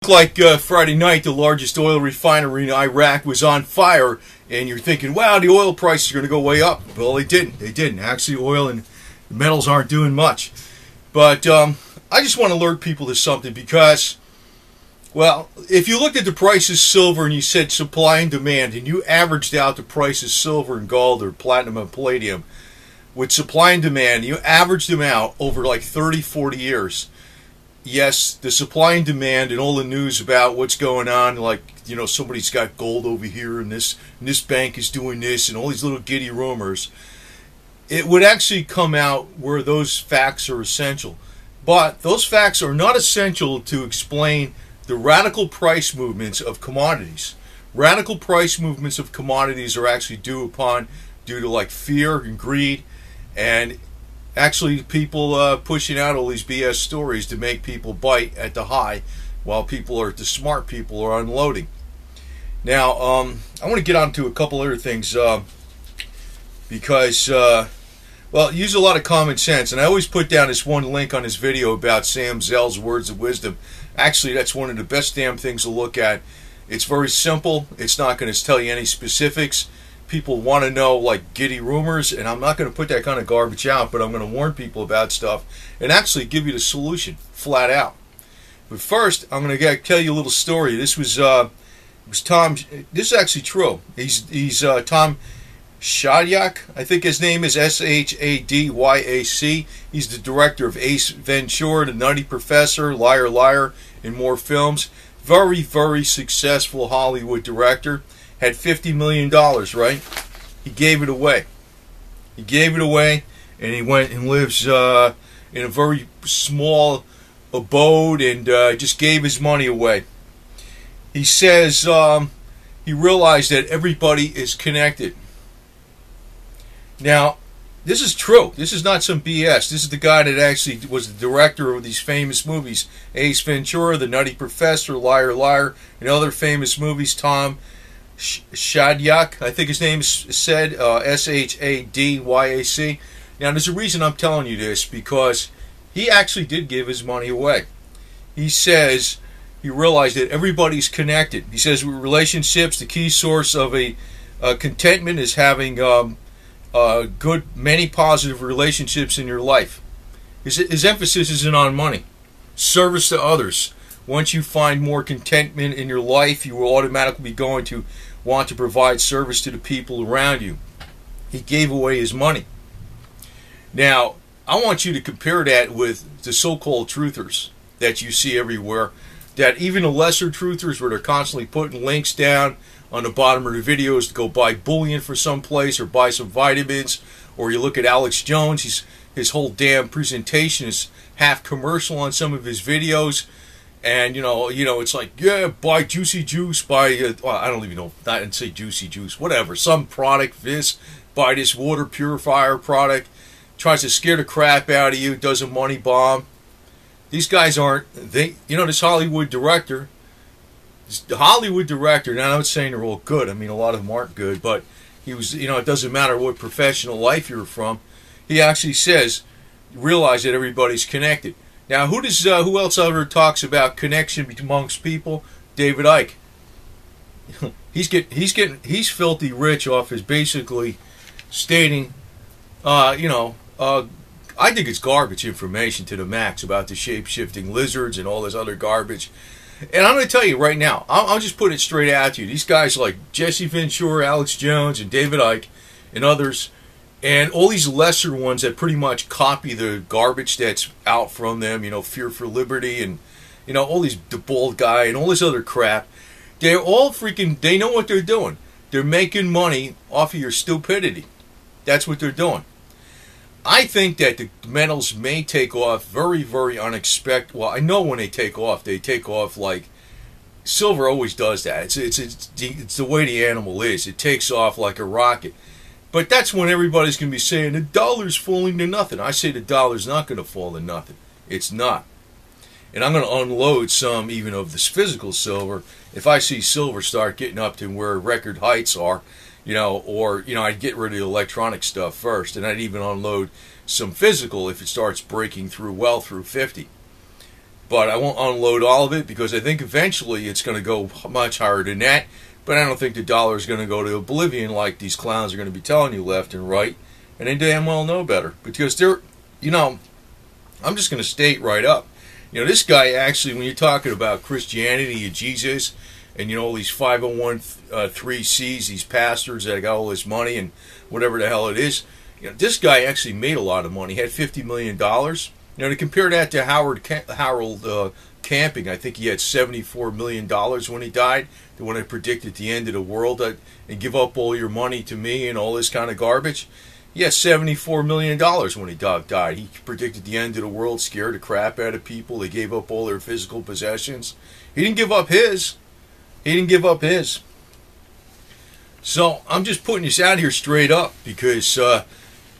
Like Friday night, the largest oil refinery in Iraq was on fire, and you're thinking, wow, the oil prices are going to go way up. Well, they didn't. They didn't. Actually, oil and metals aren't doing much. But I just want to alert people to something because, well, if you looked at the price of silver and you said supply and demand, and you averaged out the price of silver and gold or platinum and palladium with supply and demand, you averaged them out over like 30, 40 years. Yes, the supply and demand and all the news about what's going on, like, you know, somebody's got gold over here and this bank is doing this and all these little giddy rumors, it would actually come out where those facts are essential. But those facts are not essential to explain the radical price movements of commodities. Radical price movements of commodities are actually due to like fear and greed and actually people pushing out all these BS stories to make people bite at the high while the smart people are unloading. Now, I want to get on to a couple other things because, well, use a lot of common sense. And I always put down this one link on this video about Sam Zell's Words of Wisdom. Actually, that's one of the best damn things to look at. It's very simple. It's not going to tell you any specifics. People want to know like giddy rumors, and I'm not going to put that kind of garbage out, but I'm going to warn people about stuff and actually give you the solution flat out. But first, I'm going to tell you a little story. This was Tom. This is actually true. He's Tom Shadyac, I think his name is Shadyac. He's the director of Ace Ventura, The Nutty Professor, Liar Liar, and more films. Very, very successful Hollywood director. Had $50 million, right? He gave it away. He gave it away, and he went and lives in a very small abode and just gave his money away. He says he realized that everybody is connected. Now, this is true. This is not some BS. This is the guy that actually was the director of these famous movies. Ace Ventura, The Nutty Professor, Liar Liar, and other famous movies. Tom Shadyac, I think his name is said, Shadyac. Now, there's a reason I'm telling you this, because he actually did give his money away. He says he realized that everybody's connected. He says with relationships, the key source of a contentment is having many positive relationships in your life. His emphasis isn't on money. Service to others. Once you find more contentment in your life, you will automatically be going to want to provide service to the people around you. He gave away his money. Now, I want you to compare that with the so-called truthers that you see everywhere. That even the lesser truthers, where they're constantly putting links down on the bottom of the videos to go buy bullion for some place or buy some vitamins. Or you look at Alex Jones, his whole damn presentation is half commercial on some of his videos. And, you know, it's like, yeah, buy juicy juice, buy, well, I don't even know, I didn't say juicy juice, whatever, some product, buy this water purifier product, tries to scare the crap out of you, does a money bomb. These guys aren't, this Hollywood director, now I'm not saying they're all good, I mean, a lot of them aren't good, but he was, it doesn't matter what professional life you're from, he actually says, realize that everybody's connected. Now, who else ever talks about connection amongst people? David Icke. He's filthy rich off his basically stating, I think it's garbage information to the max about the shape-shifting lizards and all this other garbage. And I'm going to tell you right now, I'll just put it straight at you. These guys like Jesse Ventura, Alex Jones, and David Icke, and others, and all these lesser ones that pretty much copy the garbage that's out from them, Fear for Liberty and, all these, the bald guy and all this other crap, they're all they know what they're doing. They're making money off of your stupidity. That's what they're doing. I think that the metals may take off very, very unexpected. Well, I know when they take off like, silver always does that. It's the way the animal is. It takes off like a rocket. But that's when everybody's going to be saying the dollar's falling to nothing. I say the dollar's not going to fall to nothing. It's not. And I'm going to unload some even of this physical silver. If I see silver start getting up to where record heights are, I'd get rid of the electronic stuff first. And I'd even unload some physical if it starts breaking through 50. But I won't unload all of it because I think eventually it's going to go much higher than that. But I don't think the dollar is going to go to oblivion like these clowns are going to be telling you left and right. And they damn well know better. Because they're, I'm just going to state right up. This guy actually, when you're talking about Christianity and Jesus, and all these 501(c)(3)s, these pastors that got all this money and whatever the hell it is, this guy actually made a lot of money. He had $50 million. To compare that to Harold Camping, I think he had $74 million when he died, the one that predicted the end of the world and give up all your money to me and all this kind of garbage. He had $74 million when he died. He predicted the end of the world, scared the crap out of people. They gave up all their physical possessions. He didn't give up his. So I'm just putting this out here straight up because, I'm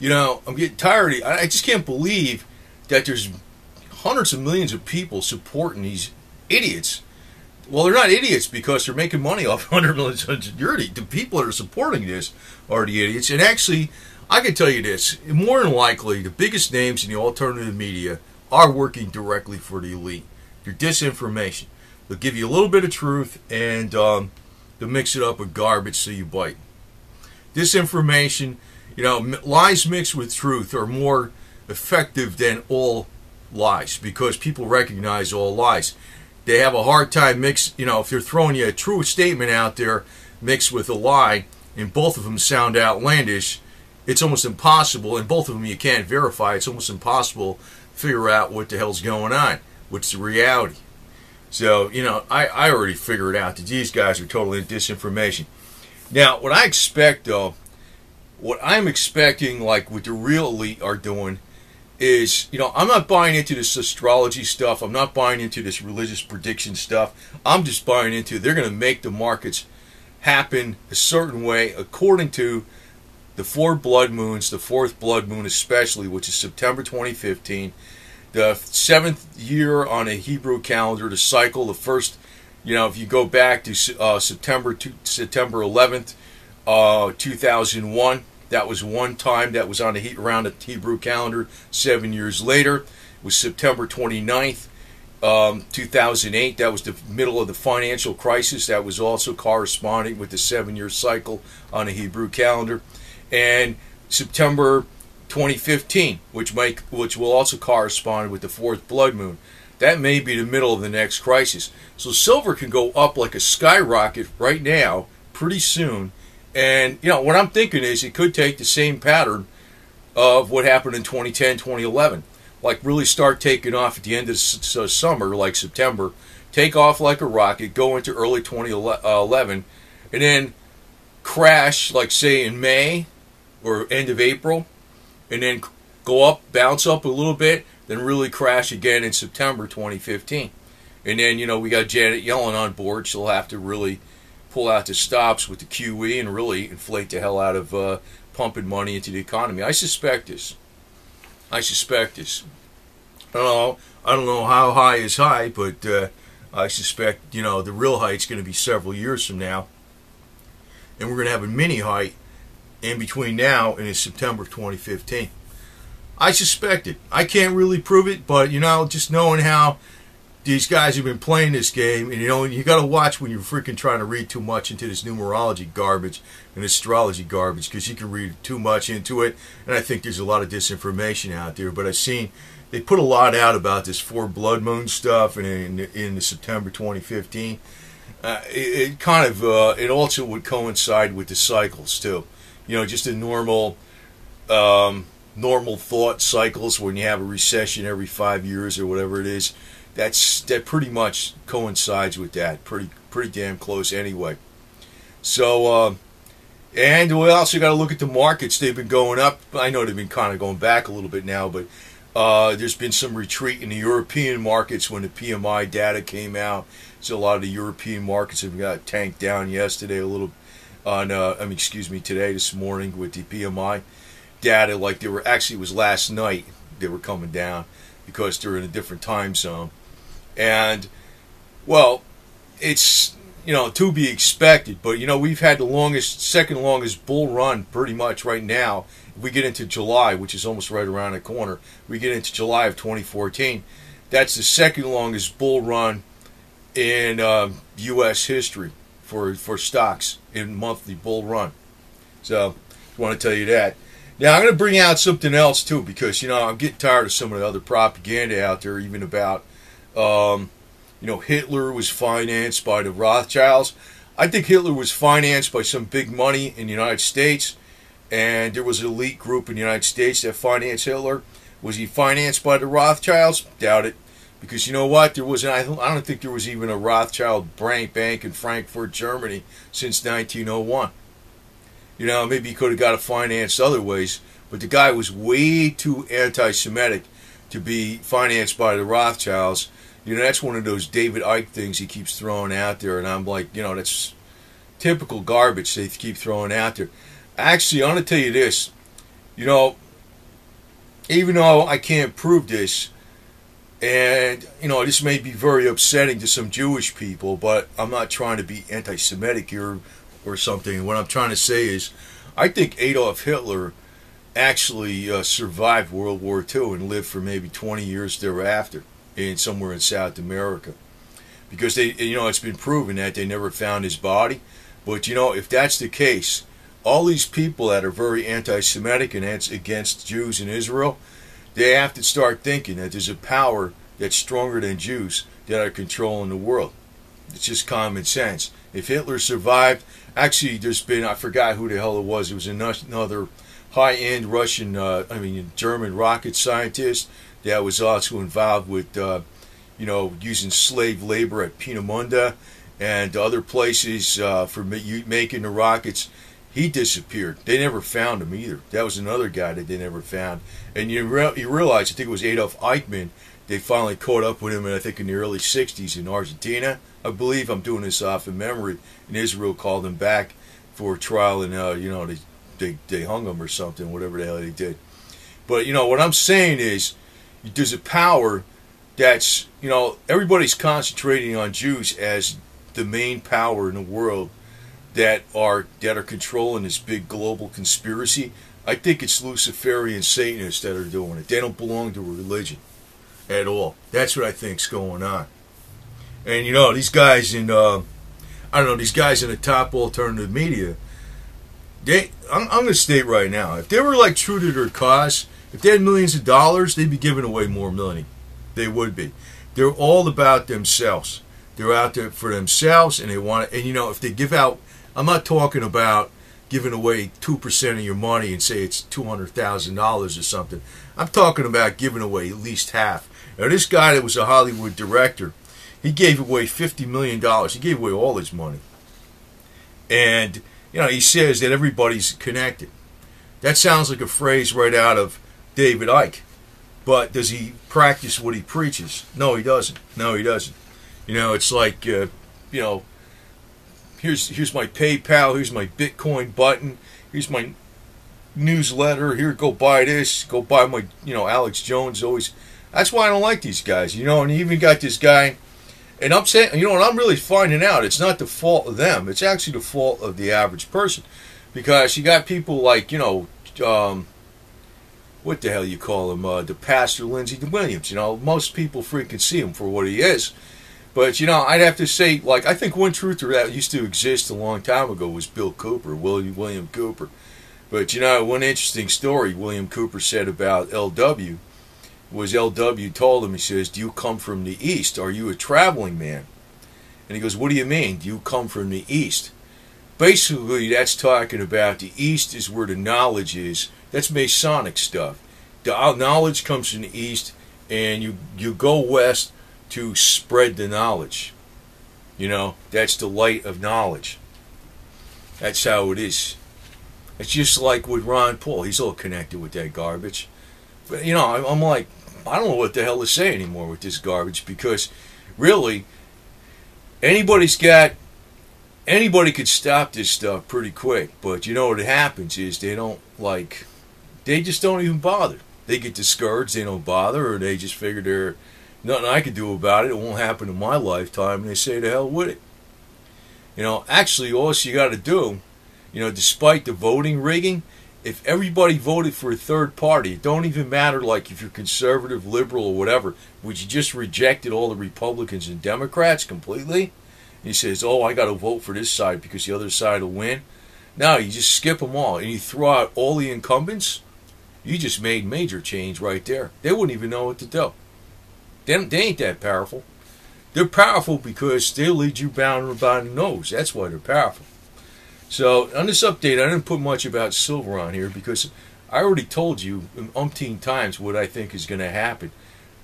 getting tired. I just can't believe that there's hundreds of millions of people supporting these idiots. Well, they're not idiots because they're making money off 100 million security. The people that are supporting this are the idiots. And actually, I can tell you this, more than likely, the biggest names in the alternative media are working directly for the elite. They're disinformation. They'll give you a little bit of truth and they'll mix it up with garbage so you bite. Disinformation, lies mixed with truth are more effective than all lies because people recognize all lies. They have a hard time if they're throwing you a true statement out there mixed with a lie and both of them sound outlandish, it's almost impossible, and both of them you can't verify, it's almost impossible to figure out what the hell's going on, what's the reality. So, I already figured out that these guys are totally in disinformation. Now, what I expect, though, what I'm expecting, like what the real elite are doing, is, I'm not buying into this astrology stuff. I'm not buying into this religious prediction stuff. I'm just buying into they're going to make the markets happen a certain way according to the 4 blood moons, the 4th blood moon especially, which is September 2015, the 7th year on a Hebrew calendar, the cycle, the first, if you go back to September 11th, 2001, that was one time that was on around the Hebrew calendar. 7 years later, it was September 29th, 2008. That was the middle of the financial crisis. That was also corresponding with the 7-year cycle on the Hebrew calendar. And September 2015, which will also correspond with the 4th blood moon. That may be the middle of the next crisis. So silver can go up like a skyrocket right now, pretty soon. And, what I'm thinking is it could take the same pattern of what happened in 2010, 2011. Like really start taking off at the end of summer, like September. Take off like a rocket, go into early 2011, and then crash, like say in May or end of April, and then go up, bounce up a little bit, then really crash again in September 2015. And then, we got Janet Yellen on board. She'll have to really pull out the stops with the QE and really inflate the hell out of pumping money into the economy. I suspect this. I don't know how high is high, but I suspect, the real height's going to be several years from now. And we're going to have a mini height in between now and in September of 2015. I suspect it. I can't really prove it, but, just knowing how these guys have been playing this game, and you got to watch when you're freaking trying to read too much into this numerology garbage and astrology garbage, because you can read too much into it, and I think there's a lot of disinformation out there. But I've seen they put a lot out about this 4 blood moon stuff, and in the September 2015, it kind of it also would coincide with the cycles too. Just the normal thought cycles when you have a recession every 5 years or whatever it is. That pretty much coincides with that, pretty damn close anyway. So, and we also got to look at the markets. They've been going up. I know they've been kind of going back a little bit now, but there's been some retreat in the European markets when the PMI data came out. So a lot of the European markets have got tanked down yesterday a little. Today, this morning with the PMI data, like they were actually, it was last night they were coming down because they're in a different time zone. And, well, it's, to be expected. But, we've had the second longest bull run pretty much right now. If we get into July, which is almost right around the corner, we get into July of 2014. That's the second longest bull run in U.S. history for stocks in monthly bull run. So, I want to tell you that. Now, I'm going to bring out something else, too, because, I'm getting tired of some of the other propaganda out there, even about, Hitler was financed by the Rothschilds. I think Hitler was financed by some big money in the United States, and there was an elite group in the United States that financed Hitler. Was he financed by the Rothschilds? Doubt it. Because you know what? There was I don't think there was even a Rothschild bank in Frankfurt, Germany since 1901. Maybe he could have got it financed other ways, but the guy was way too anti-Semitic to be financed by the Rothschilds. That's one of those David Icke things he keeps throwing out there, and I'm like, that's typical garbage they keep throwing out there. Actually, I want to tell you this. Even though I can't prove this, and, this may be very upsetting to some Jewish people, but I'm not trying to be anti-Semitic here or something. What I'm trying to say is, I think Adolf Hitler actually survived World War II and lived for maybe 20 years thereafter somewhere in South America. Because it's been proven that they never found his body. But, if that's the case, all these people that are very anti-Semitic and against Jews in Israel, they have to start thinking that there's a power that's stronger than Jews that are controlling the world. It's just common sense. If Hitler survived, actually there's been, I forgot who the hell it was another high-end German rocket scientist that was also involved with, using slave labor at Peenemünde and other places for making the rockets. He disappeared. They never found him either. That was another guy that they never found. And you realize, I think it was Adolf Eichmann, they finally caught up with him, I think in the early 60s in Argentina. I believe I'm doing this off of memory. And Israel called him back for a trial, and, they hung him or something, whatever the hell they did. But, what I'm saying is, there's a power that's, everybody's concentrating on Jews as the main power in the world that are controlling this big global conspiracy. I think it's Luciferian Satanists that are doing it. They don't belong to a religion at all. That's what I think's going on. And these guys in these guys in the top alternative media, I'm going to state right now, if they were like true to their cause, if they had millions of dollars, they'd be giving away more money. They would be. They're all about themselves. They're out there for themselves, and they want it. And if they give out, I'm not talking about giving away 2% of your money and say it's $200,000 or something. I'm talking about giving away at least half. Now, this guy that was a Hollywood director, he gave away $50 million. He gave away all his money. And, he says that everybody's connected. That sounds like a phrase right out of David Icke. But does he practice what he preaches? No, he doesn't. No, he doesn't. It's like, here's my PayPal, here's my Bitcoin button, here's my newsletter, here, go buy this, go buy my, Alex Jones always. That's why I don't like these guys, and you even got this guy, and I'm saying, what I'm really finding out, it's not the fault of them, it's actually the fault of the average person, because you got people like, what the hell you call him, the Pastor Lindsey Williams, most people freaking see him for what he is. But, I'd have to say, I think one truther that used to exist a long time ago was Bill Cooper, William Cooper. But, one interesting story William Cooper said about LW was LW told him, he says, do you come from the East? Are you a traveling man? And he goes, what do you mean? Do you come from the East? Basically, that's talking about the East is where the knowledge is. That's Masonic stuff. The knowledge comes from the East, and you go west to spread the knowledge. That's the light of knowledge. That's how it is. It's just like with Ron Paul. He's all connected with that garbage. But, I'm like, I don't know what the hell to say anymore with this garbage, because really, anybody could stop this stuff pretty quick. But what happens is they just don't even bother. They get discouraged, they don't bother, or they just figure there's nothing I can do about it. It won't happen in my lifetime, and they say the hell with it. Actually, all you got to do, despite the voting rigging, if everybody voted for a third party, it don't even matter like if you're conservative, liberal, or whatever, would you just rejected all the Republicans and Democrats completely? And he says, oh, I got to vote for this side because the other side will win. No, you just skip them all and you throw out all the incumbents. You just made major change right there. They wouldn't even know what to do. They ain't that powerful. They're powerful because they'll lead you bound by the nose. That's why they're powerful. So on this update, I didn't put much about silver on here because I already told you umpteen times what I think is going to happen.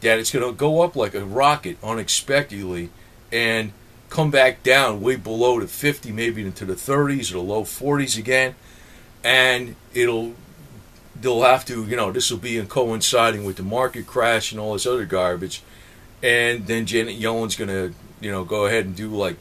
That it's going to go up like a rocket unexpectedly and come back down way below the 50, maybe into the 30s or the low 40s again. And they'll have to, this will be coinciding with the market crash and all this other garbage. And then Janet Yellen's going to, go ahead and do like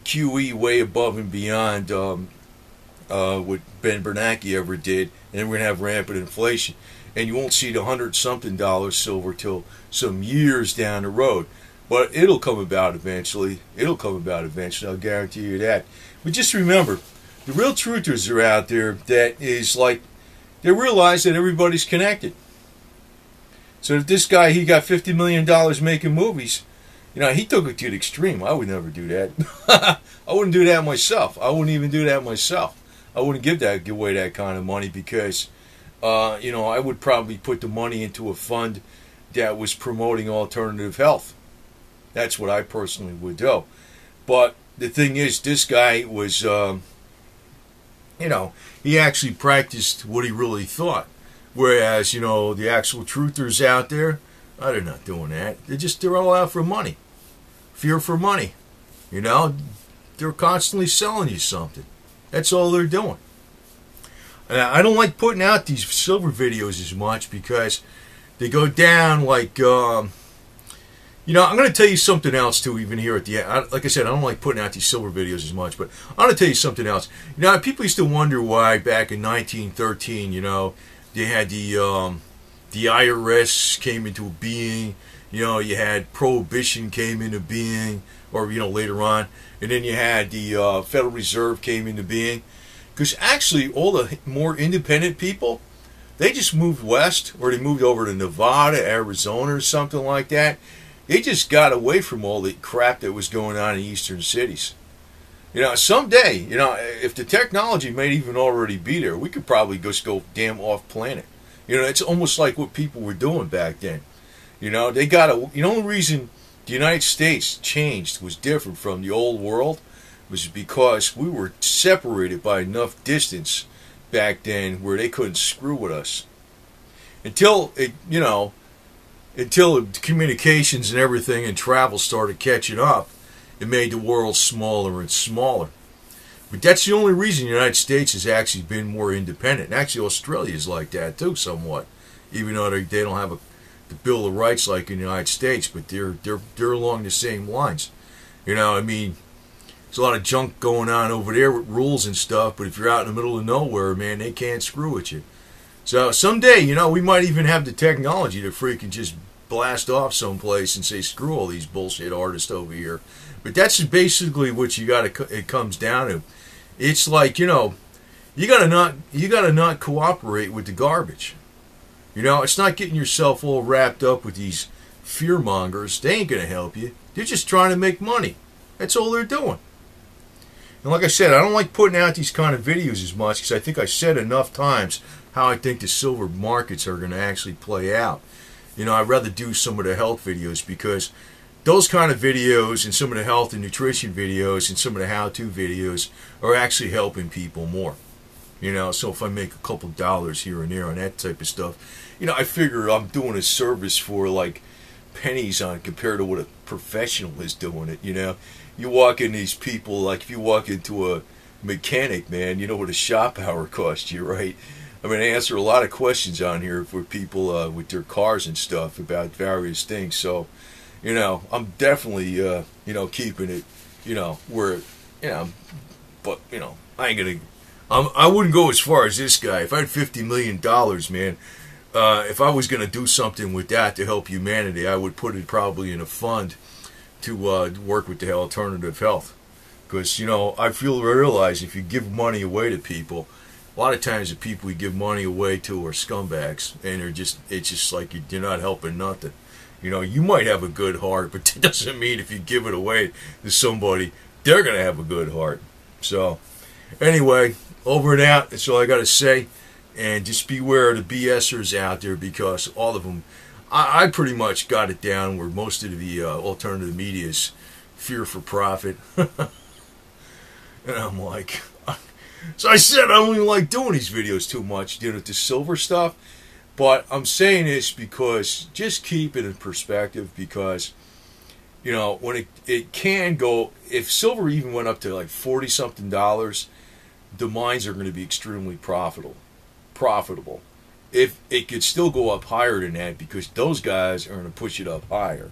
QE way above and beyond what Ben Bernanke ever did, and then we're going to have rampant inflation. And you won't see the $100-something silver till some years down the road. But it'll come about eventually. It'll come about eventually, I'll guarantee you that. But just remember, the real truthers are out there that is like, they realize that everybody's connected. So if this guy, he got $50 million making movies, he took it to the extreme. I would never do that. I wouldn't do that myself. I wouldn't even do that myself. I wouldn't give away that kind of money because, I would probably put the money into a fund that was promoting alternative health. That's what I personally would do. But the thing is, this guy was, he actually practiced what he really thought. Whereas, the actual truthers out there, they're not doing that. They're all out for money. Fear for money. They're constantly selling you something. That's all they're doing. And I don't like putting out these silver videos as much because they go down like, I'm going to tell you something else too, even here at the end. Like I said, I don't like putting out these silver videos as much, but I'm going to tell you something else. People used to wonder why back in 1913, they had the IRS came into being. You had Prohibition came into being, or, later on. And then you had the Federal Reserve came into being. Because actually, all the more independent people, they just moved west, or they moved over to Nevada, Arizona, or something like that. They just got away from all the crap that was going on in eastern cities. Someday, if the technology may even already be there, we could probably just go damn off planet. It's almost like what people were doing back then. The only reason the United States changed, was different from the old world, was because we were separated by enough distance back then where they couldn't screw with us. Until communications and everything and travel started catching up, it made the world smaller and smaller. But that's the only reason the United States has actually been more independent. And actually, Australia is like that too, somewhat. Even though they don't have the Bill of Rights like in the United States, but they're along the same lines. There's a lot of junk going on over there with rules and stuff. But if you're out in the middle of nowhere, man, they can't screw with you. So someday, we might even have the technology to freaking just blast off someplace and say, screw all these bullshit artists over here. But that's basically what it comes down to. It's like, you gotta not cooperate with the garbage. It's not getting yourself all wrapped up with these fear mongers. They ain't gonna help you. They're just trying to make money. That's all they're doing. And like I said, I don't like putting out these kind of videos as much because I think I said enough times how I think the silver markets are going to actually play out. I'd rather do some of the health videos because those kind of videos and some of the health and nutrition videos and some of the how-to videos are actually helping people more. So if I make a couple dollars here and there on that type of stuff, I figure I'm doing a service for like pennies on compared to what a professional is doing it. You walk in these people, like if you walk into a mechanic, man, you know what a shop hour costs you, right? I answer a lot of questions on here for people with their cars and stuff about various things. So, I'm definitely, keeping it, where, but, I ain't gonna, I wouldn't go as far as this guy. If I had $50 million, man, if I was gonna do something with that to help humanity, I would put it probably in a fund to work with the alternative health. Because, I realize if you give money away to people, a lot of times the people we give money away to are scumbags, and it's just like you're not helping nothing. You know, you might have a good heart, but that doesn't mean if you give it away to somebody, they're going to have a good heart. So, anyway, over and out. That's all I got to say. And just beware of the BSers out there, because all of them, I pretty much got it down where most of the alternative media is fear for profit. And I'm like, so I said I don't even like doing these videos too much, dealing with the silver stuff. But I'm saying this because just keep it in perspective, because, you know, when it can go, if silver even went up to like $40-something, the mines are going to be extremely profitable. If it could still go up higher than that, because those guys are going to push it up higher.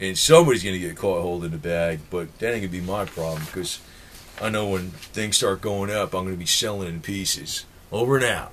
And somebody's going to get caught holding the bag, but that ain't going to be my problem, because I know when things start going up, I'm going to be selling in pieces. Over and out.